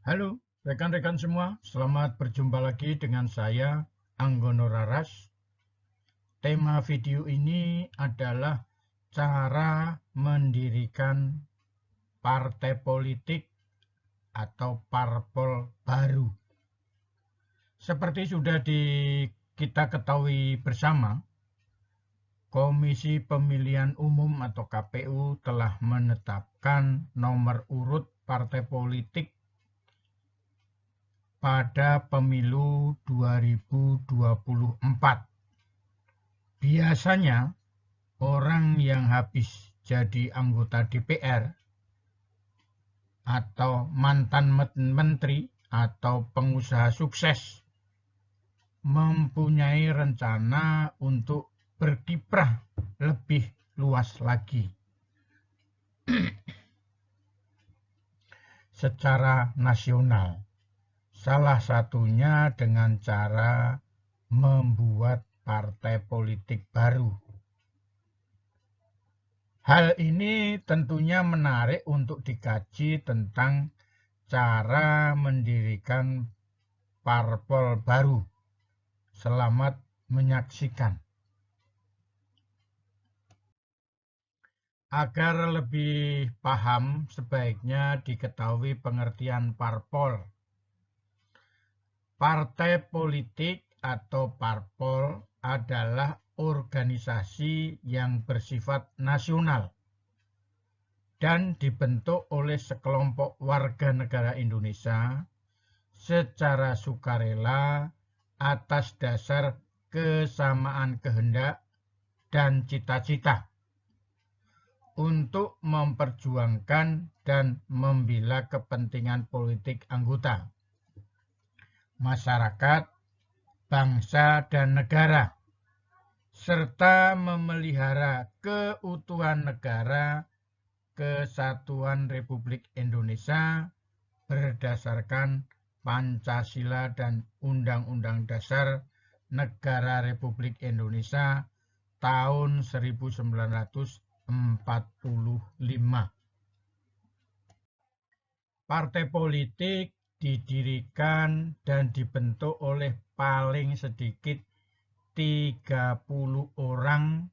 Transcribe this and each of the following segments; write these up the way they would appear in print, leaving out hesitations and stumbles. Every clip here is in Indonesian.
Halo, rekan-rekan semua. Selamat berjumpa lagi dengan saya, Anggono Raras. Tema video ini adalah cara mendirikan partai politik atau parpol baru. Seperti sudah kita ketahui bersama, Komisi Pemilihan Umum atau KPU telah menetapkan nomor urut partai politik pada pemilu 2024. Biasanya orang yang habis jadi anggota DPR atau mantan menteri atau pengusaha sukses mempunyai rencana untuk berkiprah lebih luas lagi secara nasional. Salah satunya dengan cara membuat partai politik baru. Hal ini tentunya menarik untuk dikaji tentang cara mendirikan parpol baru. Selamat menyaksikan. Agar lebih paham, sebaiknya diketahui pengertian parpol. Partai politik atau parpol adalah organisasi yang bersifat nasional dan dibentuk oleh sekelompok warga negara Indonesia secara sukarela atas dasar kesamaan kehendak dan cita-cita untuk memperjuangkan dan membela kepentingan politik anggota, masyarakat, bangsa, dan negara, serta memelihara keutuhan negara Kesatuan Republik Indonesia berdasarkan Pancasila dan Undang-Undang Dasar Negara Republik Indonesia tahun 1945. Partai politik didirikan dan dibentuk oleh paling sedikit 30 orang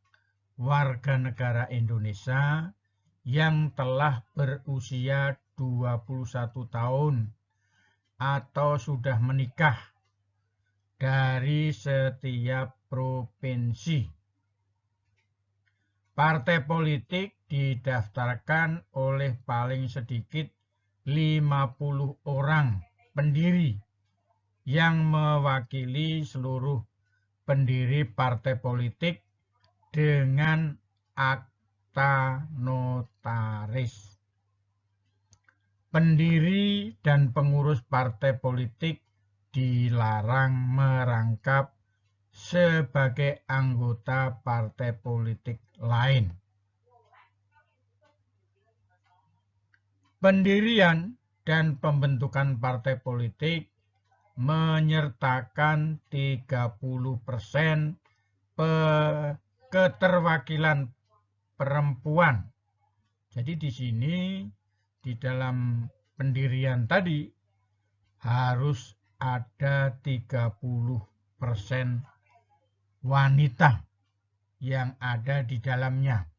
warga negara Indonesia yang telah berusia 21 tahun atau sudah menikah dari setiap provinsi. Partai politik didaftarkan oleh paling sedikit 50 orang pendiri yang mewakili seluruh pendiri partai politik dengan akta notaris. Pendiri dan pengurus partai politik dilarang merangkap sebagai anggota partai politik lain. Pendirian dan pembentukan partai politik menyertakan 30% keterwakilan perempuan. Jadi di sini di dalam pendirian tadi harus ada 30% wanita yang ada di dalamnya.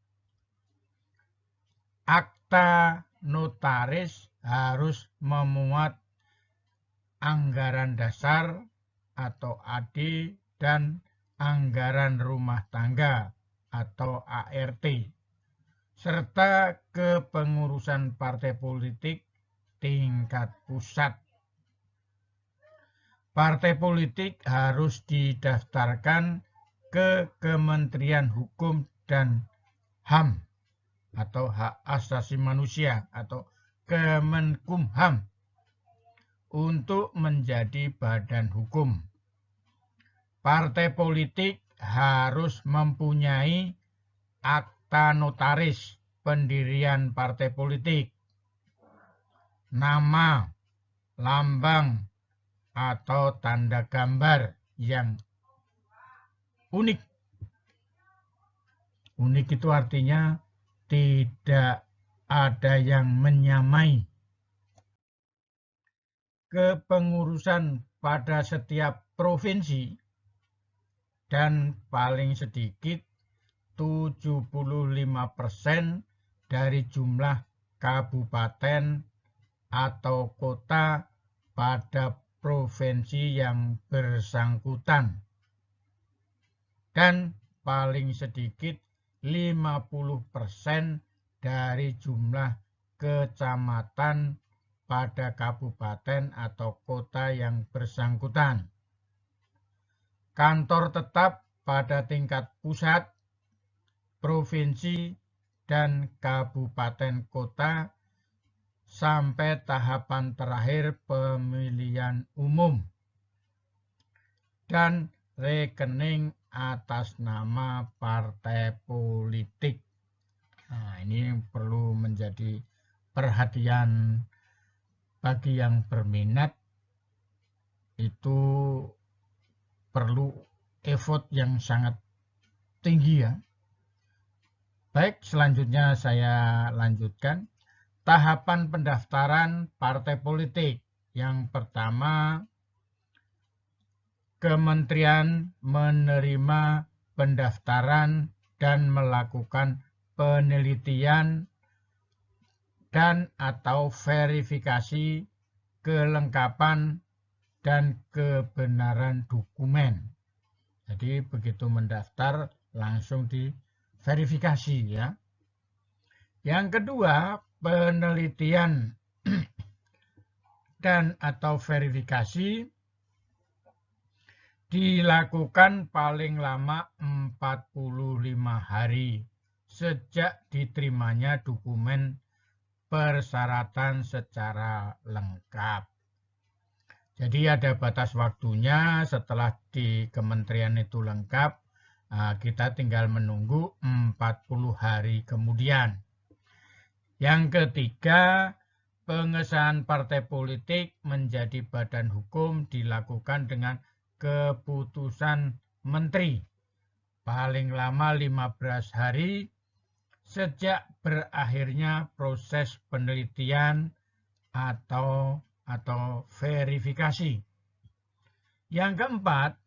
Akta notaris harus memuat anggaran dasar atau AD dan anggaran rumah tangga atau ART, serta kepengurusan partai politik tingkat pusat. Partai politik harus didaftarkan ke Kementerian Hukum dan HAM atau Hak Asasi Manusia atau Kemenkumham untuk menjadi badan hukum. Partai politik harus mempunyai akta notaris pendirian partai politik, nama, lambang, atau tanda gambar yang unik. Unik itu artinya tidak ada yang menyamai. kepengurusan pada setiap provinsi dan paling sedikit 75% dari jumlah kabupaten atau kota pada provinsi yang bersangkutan dan paling sedikit 50% dari jumlah kecamatan pada kabupaten atau kota yang bersangkutan. Kantor tetap pada tingkat pusat, provinsi, dan kabupaten kota sampai tahapan terakhir pemilihan umum. Dan rekening atas nama partai politik. Nah, ini perlu menjadi perhatian bagi yang berminat. Itu perlu effort yang sangat tinggi ya. Baik, selanjutnya saya lanjutkan. Tahapan pendaftaran partai politik. Yang pertama, Kementerian menerima pendaftaran dan melakukan penelitian dan atau verifikasi kelengkapan dan kebenaran dokumen. Jadi begitu mendaftar langsung diverifikasi ya. Yang kedua, penelitian dan atau verifikasi dilakukan paling lama 45 hari sejak diterimanya dokumen persyaratan secara lengkap. Jadi ada batas waktunya, setelah di kementerian itu lengkap, kita tinggal menunggu 40 hari kemudian. Yang ketiga, pengesahan partai politik menjadi badan hukum dilakukan dengan keputusan menteri paling lama 15 hari sejak berakhirnya proses penelitian atau verifikasi. Yang keempat,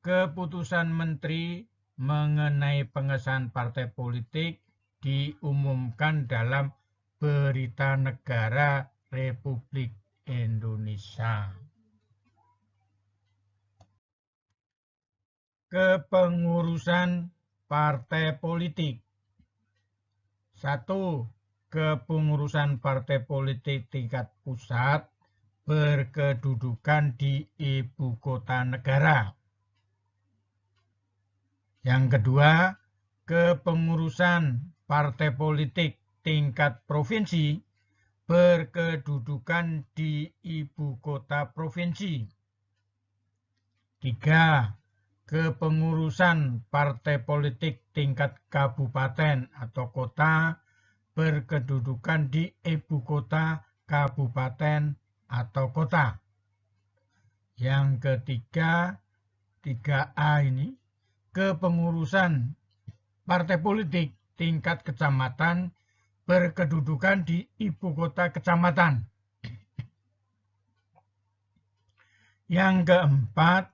keputusan menteri mengenai pengesahan partai politik diumumkan dalam Berita Negara Republik Indonesia. Kepengurusan partai politik. 1. Kepengurusan partai politik tingkat pusat berkedudukan di ibu kota negara. Yang kedua, kepengurusan partai politik tingkat provinsi berkedudukan di ibu kota provinsi. 3. Kepengurusan partai politik tingkat kabupaten atau kota berkedudukan di ibu kota, kabupaten, atau kota. Yang ketiga, 3A ini, kepengurusan partai politik tingkat kecamatan berkedudukan di ibu kota kecamatan. Yang keempat,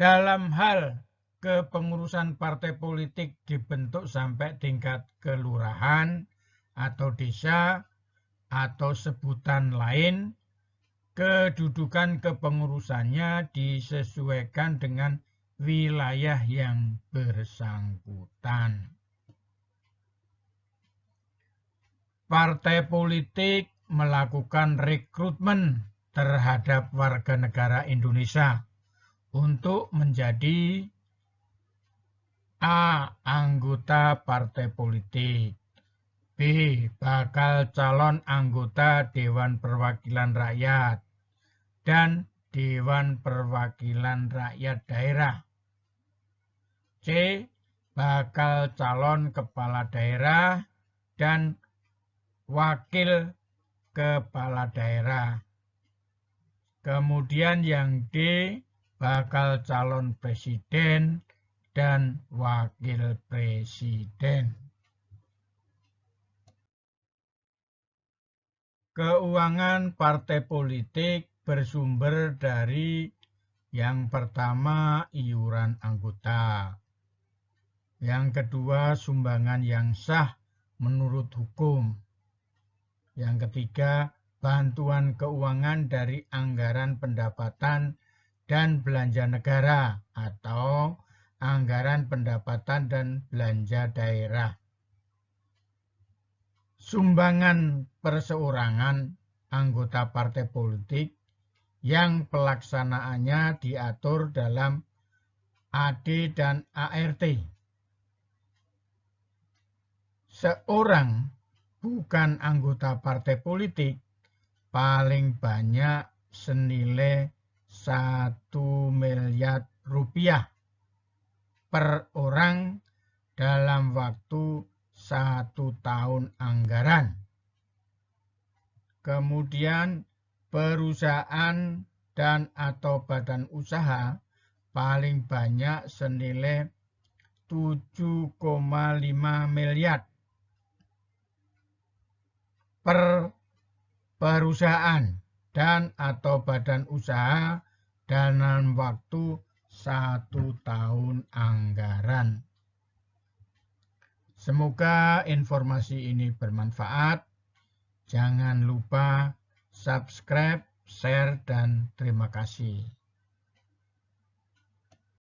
dalam hal kepengurusan partai politik dibentuk sampai tingkat kelurahan atau desa atau sebutan lain, kedudukan kepengurusannya disesuaikan dengan wilayah yang bersangkutan. Partai politik melakukan rekrutmen terhadap warga negara Indonesia untuk menjadi A. Anggota partai politik, B. Bakal calon anggota Dewan Perwakilan Rakyat dan Dewan Perwakilan Rakyat Daerah, C. Bakal calon kepala daerah dan wakil kepala daerah. Kemudian yang D, bakal calon presiden dan wakil presiden. Keuangan partai politik bersumber dari yang pertama iuran anggota, yang kedua sumbangan yang sah menurut hukum, yang ketiga bantuan keuangan dari anggaran pendapatan dan belanja negara atau anggaran pendapatan dan belanja daerah. Sumbangan perseorangan anggota partai politik yang pelaksanaannya diatur dalam AD dan ART. Seorang bukan anggota partai politik paling banyak senilai 1 miliar rupiah per orang dalam waktu 1 tahun anggaran. Kemudian perusahaan dan atau badan usaha paling banyak senilai 7,5 miliar per perusahaan dan atau badan usaha dalam waktu 1 tahun anggaran. Semoga informasi ini bermanfaat. Jangan lupa subscribe, share, dan terima kasih.